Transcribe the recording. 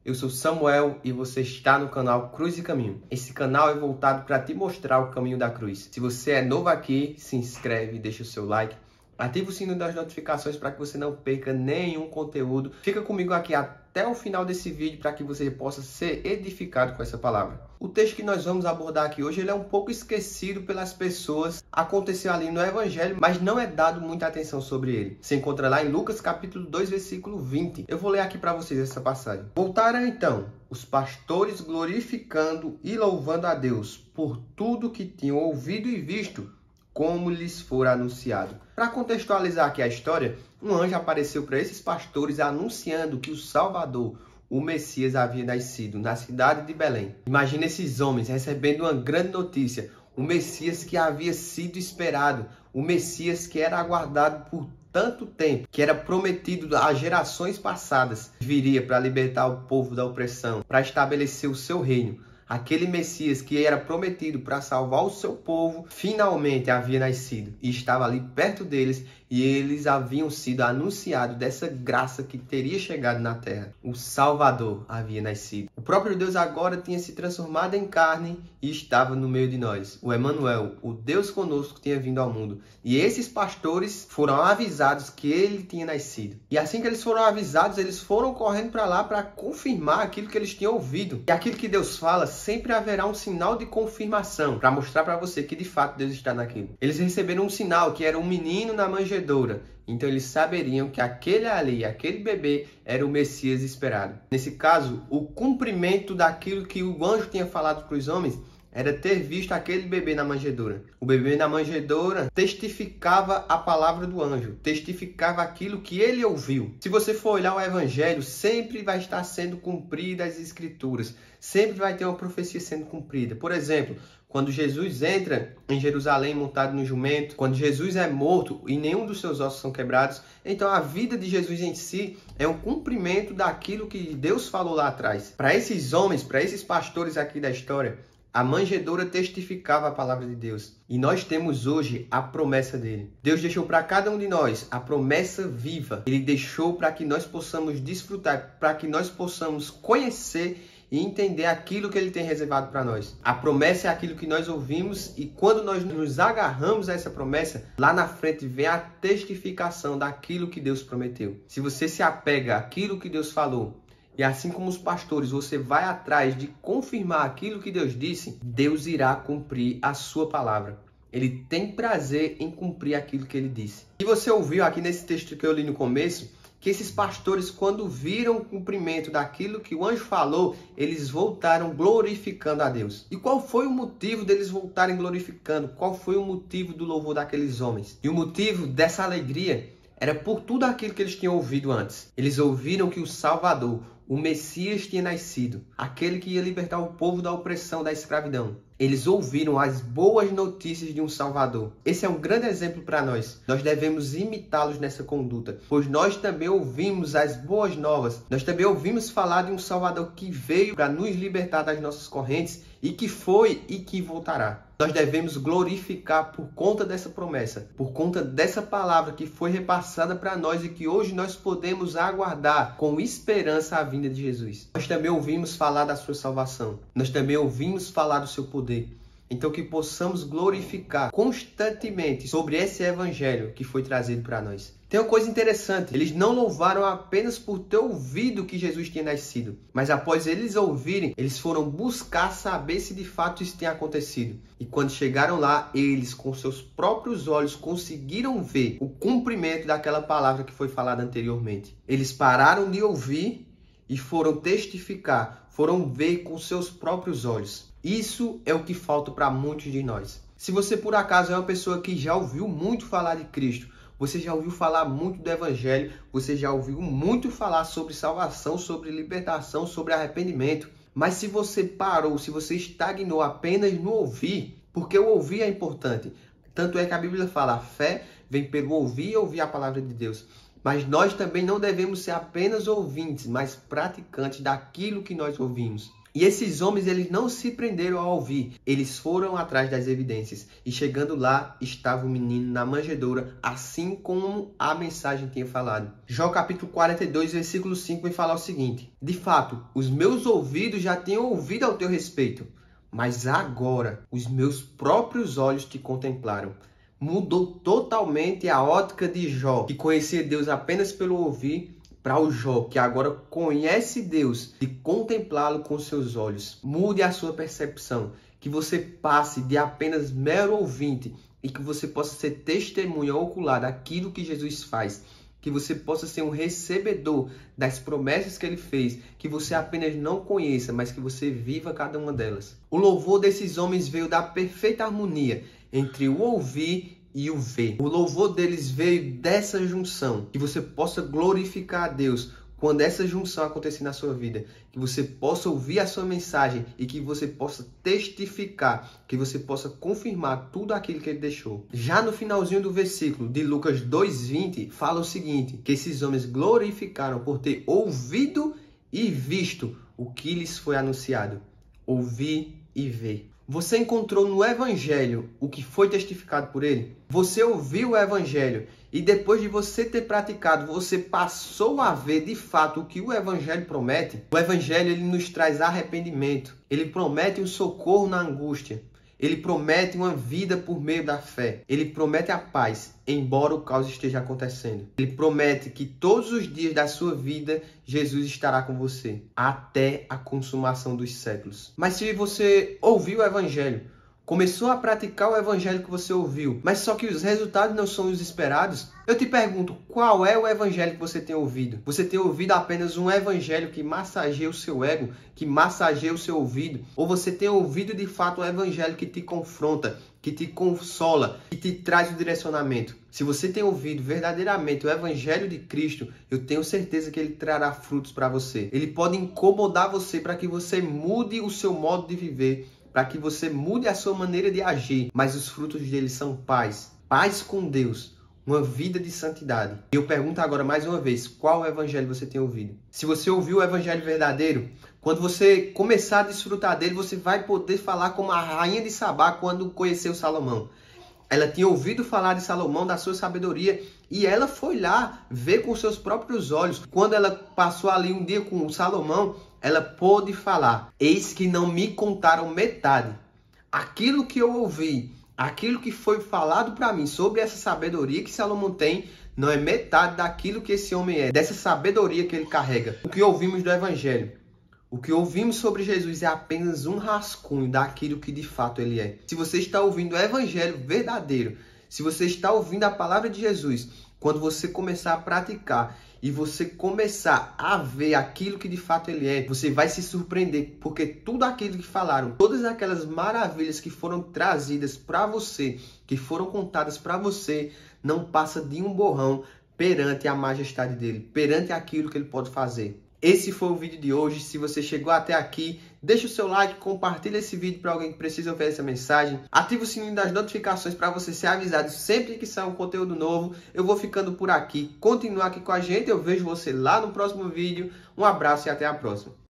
Eu sou Samuel e você está no canal Cruz e Caminho. Esse canal é voltado para te mostrar o caminho da cruz. Se você é novo aqui, se inscreve, deixa o seu like, ativa o sino das notificações para que você não perca nenhum conteúdo. Fica comigo aqui até o final desse vídeo para que você possa ser edificado com essa palavra. O texto que nós vamos abordar aqui hoje ele é um pouco esquecido pelas pessoas. Aconteceu ali no Evangelho, mas não é dado muita atenção sobre ele. Se encontra lá em Lucas capítulo 2, versículo 20. Eu vou ler aqui para vocês essa passagem. Voltaram então os pastores glorificando e louvando a Deus por tudo que tinham ouvido e visto, como lhes for anunciado. Para contextualizar aqui a história, um anjo apareceu para esses pastores anunciando que o Salvador, o Messias, havia nascido na cidade de Belém. Imagina esses homens recebendo uma grande notícia, o Messias que havia sido esperado, o Messias que era aguardado por tanto tempo, que era prometido a gerações passadas, viria para libertar o povo da opressão, para estabelecer o seu reino. Aquele Messias que era prometido para salvar o seu povo, finalmente havia nascido e estava ali perto deles, e eles haviam sido anunciados dessa graça que teria chegado na terra. O Salvador havia nascido. O próprio Deus agora tinha se transformado em carne e estava no meio de nós. O Emanuel, o Deus conosco, tinha vindo ao mundo. E esses pastores foram avisados que ele tinha nascido. E assim que eles foram avisados, eles foram correndo para lá para confirmar aquilo que eles tinham ouvido. E aquilo que Deus fala, sempre haverá um sinal de confirmação para mostrar para você que de fato Deus está naquilo. Eles receberam um sinal que era um menino na manjedoura. Então eles saberiam que aquele ali, aquele bebê, era o Messias esperado. Nesse caso, o cumprimento daquilo que o anjo tinha falado para os homens era ter visto aquele bebê na manjedoura. O bebê na manjedoura testificava a palavra do anjo, testificava aquilo que ele ouviu. Se você for olhar o Evangelho, sempre vai estar sendo cumprida as Escrituras, sempre vai ter uma profecia sendo cumprida. Por exemplo, quando Jesus entra em Jerusalém montado no jumento, quando Jesus é morto e nenhum dos seus ossos são quebrados, então a vida de Jesus em si é um cumprimento daquilo que Deus falou lá atrás. Para esses homens, para esses pastores aqui da história, a manjedoura testificava a palavra de Deus. E nós temos hoje a promessa dele. Deus deixou para cada um de nós a promessa viva. Ele deixou para que nós possamos desfrutar, para que nós possamos conhecer e entender aquilo que ele tem reservado para nós. A promessa é aquilo que nós ouvimos, e quando nós nos agarramos a essa promessa, lá na frente vem a testificação daquilo que Deus prometeu. Se você se apega àquilo que Deus falou, e assim como os pastores, você vai atrás de confirmar aquilo que Deus disse, Deus irá cumprir a sua palavra. Ele tem prazer em cumprir aquilo que ele disse. E você ouviu aqui nesse texto que eu li no começo, que esses pastores, quando viram o cumprimento daquilo que o anjo falou, eles voltaram glorificando a Deus. E qual foi o motivo deles voltarem glorificando? Qual foi o motivo do louvor daqueles homens? E o motivo dessa alegria era por tudo aquilo que eles tinham ouvido antes. Eles ouviram que o Salvador, o Messias, tinha nascido, aquele que ia libertar o povo da opressão, da escravidão. Eles ouviram as boas notícias de um Salvador. Esse é um grande exemplo para nós. Nós devemos imitá-los nessa conduta, pois nós também ouvimos as boas novas. Nós também ouvimos falar de um Salvador que veio para nos libertar das nossas correntes e que foi e que voltará. Nós devemos glorificar por conta dessa promessa, por conta dessa palavra que foi repassada para nós e que hoje nós podemos aguardar com esperança a vinda de Jesus. Nós também ouvimos falar da sua salvação. Nós também ouvimos falar do seu poder. Então que possamos glorificar constantemente sobre esse evangelho que foi trazido para nós. Tem uma coisa interessante, eles não louvaram apenas por ter ouvido que Jesus tinha nascido, mas após eles ouvirem, eles foram buscar saber se de fato isso tinha acontecido. E quando chegaram lá, eles com seus próprios olhos conseguiram ver o cumprimento daquela palavra que foi falada anteriormente. Eles pararam de ouvir e foram testificar, foram ver com seus próprios olhos. Isso é o que falta para muitos de nós. Se você por acaso é uma pessoa que já ouviu muito falar de Cristo, você já ouviu falar muito do Evangelho, você já ouviu muito falar sobre salvação, sobre libertação, sobre arrependimento, mas se você parou, se você estagnou apenas no ouvir, porque o ouvir é importante. Tanto é que a Bíblia fala, a fé vem pelo ouvir e ouvir a palavra de Deus. Mas nós também não devemos ser apenas ouvintes, mas praticantes daquilo que nós ouvimos. E esses homens, eles não se prenderam a ouvir, eles foram atrás das evidências. E chegando lá, estava o menino na manjedoura, assim como a mensagem tinha falado. Jó capítulo 42, versículo 5, vai falar o seguinte: de fato, os meus ouvidos já tinham ouvido ao teu respeito, mas agora os meus próprios olhos te contemplaram. Mudou totalmente a ótica de Jó, que conhecia Deus apenas pelo ouvir, para o Jó, que agora conhece Deus, de contemplá-lo com seus olhos. Mude a sua percepção, que você passe de apenas mero ouvinte e que você possa ser testemunha ocular daquilo que Jesus faz. Que você possa ser um recebedor das promessas que ele fez, que você apenas não conheça, mas que você viva cada uma delas. O louvor desses homens veio da perfeita harmonia entre o ouvir e o ver. O louvor deles veio dessa junção, que você possa glorificar a Deus quando essa junção acontecer na sua vida, que você possa ouvir a sua mensagem e que você possa testificar, que você possa confirmar tudo aquilo que ele deixou. Já no finalzinho do versículo de Lucas 2:20, fala o seguinte, que esses homens glorificaram por ter ouvido e visto o que lhes foi anunciado. Ouvir e ver. Você encontrou no Evangelho o que foi testificado por ele? Você ouviu o Evangelho e depois de você ter praticado, você passou a ver de fato o que o Evangelho promete? O Evangelho, ele nos traz arrependimento. Ele promete um socorro na angústia. Ele promete uma vida por meio da fé. Ele promete a paz, embora o caos esteja acontecendo. Ele promete que todos os dias da sua vida, Jesus estará com você, até a consumação dos séculos. Mas se você ouviu o Evangelho, começou a praticar o Evangelho que você ouviu, mas só que os resultados não são os esperados, eu te pergunto, qual é o Evangelho que você tem ouvido? Você tem ouvido apenas um Evangelho que massageia o seu ego, que massageia o seu ouvido? Ou você tem ouvido de fato um Evangelho que te confronta, que te consola, que te traz o direcionamento? Se você tem ouvido verdadeiramente o Evangelho de Cristo, eu tenho certeza que ele trará frutos para você. Ele pode incomodar você para que você mude o seu modo de viver, para que você mude a sua maneira de agir, mas os frutos dele são paz, paz com Deus, uma vida de santidade. E eu pergunto agora mais uma vez, qual Evangelho você tem ouvido? Se você ouviu o Evangelho verdadeiro, quando você começar a desfrutar dele, você vai poder falar como a rainha de Sabá quando conheceu Salomão. Ela tinha ouvido falar de Salomão, da sua sabedoria, e ela foi lá ver com seus próprios olhos. Quando ela passou ali um dia com Salomão, ela pôde falar: eis que não me contaram metade. Aquilo que eu ouvi, aquilo que foi falado para mim sobre essa sabedoria que Salomão tem, não é metade daquilo que esse homem é, dessa sabedoria que ele carrega. O que ouvimos do Evangelho, o que ouvimos sobre Jesus é apenas um rascunho daquilo que de fato ele é. Se você está ouvindo o Evangelho verdadeiro, se você está ouvindo a palavra de Jesus, quando você começar a praticar e você começar a ver aquilo que de fato ele é, você vai se surpreender, porque tudo aquilo que falaram, todas aquelas maravilhas que foram trazidas para você, que foram contadas para você, não passa de um borrão perante a majestade dele, perante aquilo que ele pode fazer. Esse foi o vídeo de hoje. Se você chegou até aqui, deixa o seu like, compartilha esse vídeo para alguém que precisa ouvir essa mensagem. Ativa o sininho das notificações para você ser avisado sempre que sair um conteúdo novo. Eu vou ficando por aqui. Continua aqui com a gente. Eu vejo você lá no próximo vídeo. Um abraço e até a próxima.